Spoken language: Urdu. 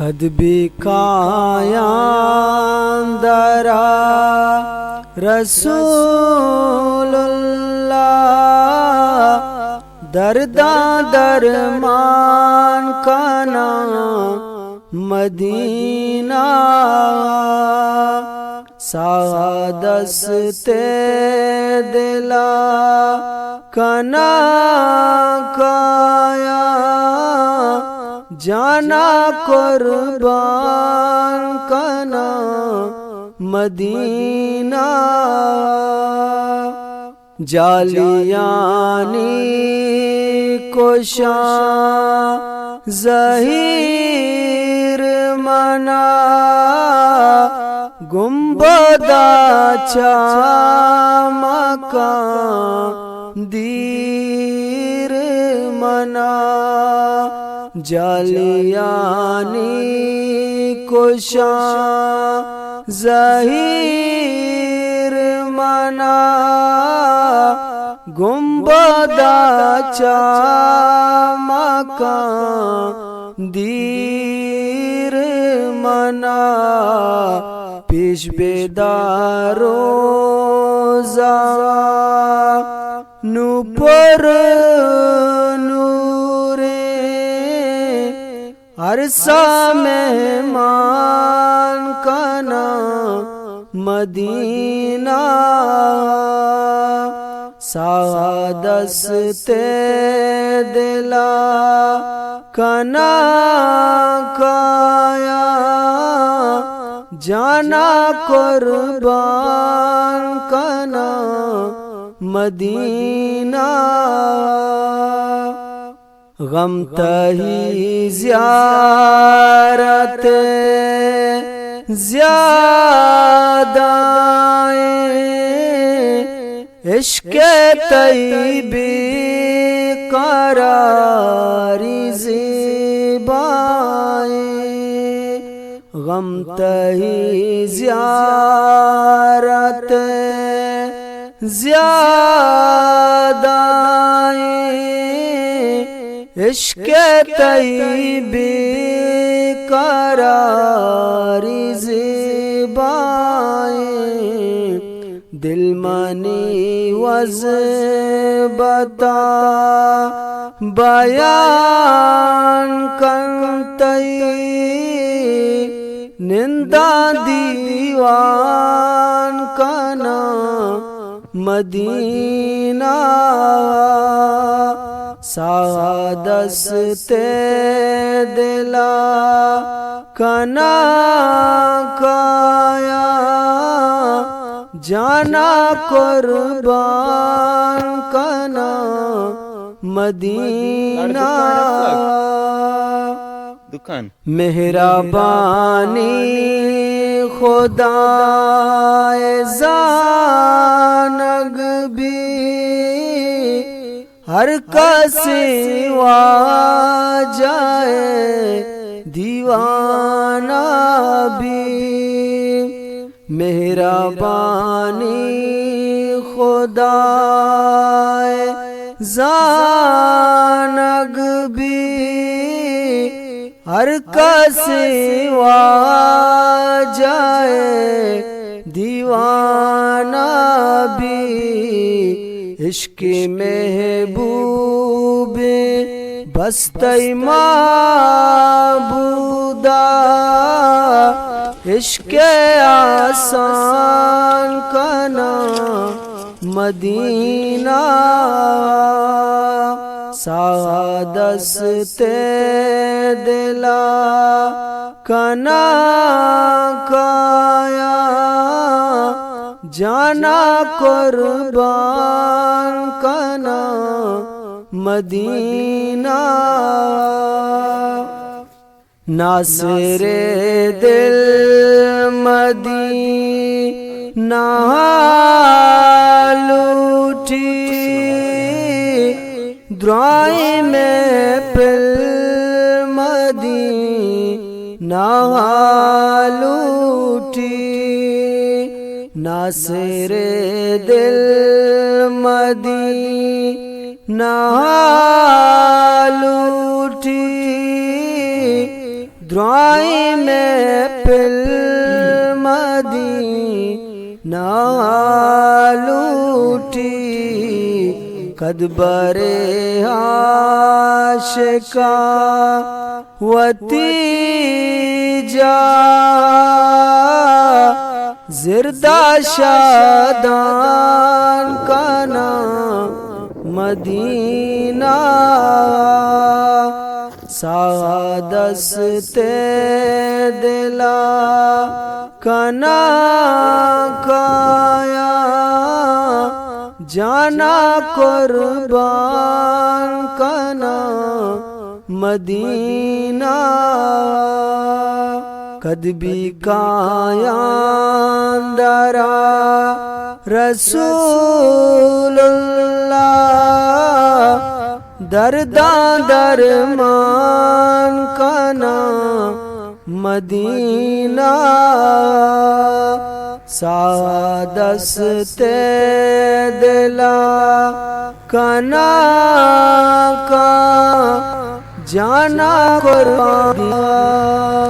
قد بکایان درا رسول اللہ دردا درمان کنا مدینہ سعادت دلا کنا کایا جانا قربان کنا مدینہ جالیانی کوشاں ظہیر منا گنبدہ چامکان دیر منا جالیانی کوشاں ظہیر منا گنبدہ چامکان دیر منا پیش بیدارو نو پر عرصہ مہمان کنا مدینہ سعادت دلا کنا کایا جانا قربان کنا مدینہ غم تہی زیارت زیادہ عشق طیبی قراری زیبائیں غم تہی زیارت زیادہ عشق طیبی قراری زیبائیں دل منی وز بتا بیان کنتئی نندا دیوان کنا مدینہ سعادت دلا کنا کایا جانا قربان کنا مدینہ مہربانی خدا زانگ بھی ہر کا سوا جائے دیوانہ بھی مہربانی خدا زانگ بھی ہر کا سوا جائے دیوانہ بھی عشق محبوب بستئی معبودہ عشق آسان کنا مدینہ سعادت دلا کنا کایا جانا قربان کنا مدینہ ناصر دل مدینہ لوٹی دعائیں میں پل مدینہ لوٹی ناصر دل مدینہ لوٹی دعائیں میں پل مدینہ لوٹی قد برے عاشقاں وتی جا زردہ شادان کا نام مدینہ سادست دلا کنا کایا جانا قربان کنا مدینہ قد بھی کایا درا رسول اللہ درداں درمان کنا مدینہ سادست دلا کنا کا جانا قربان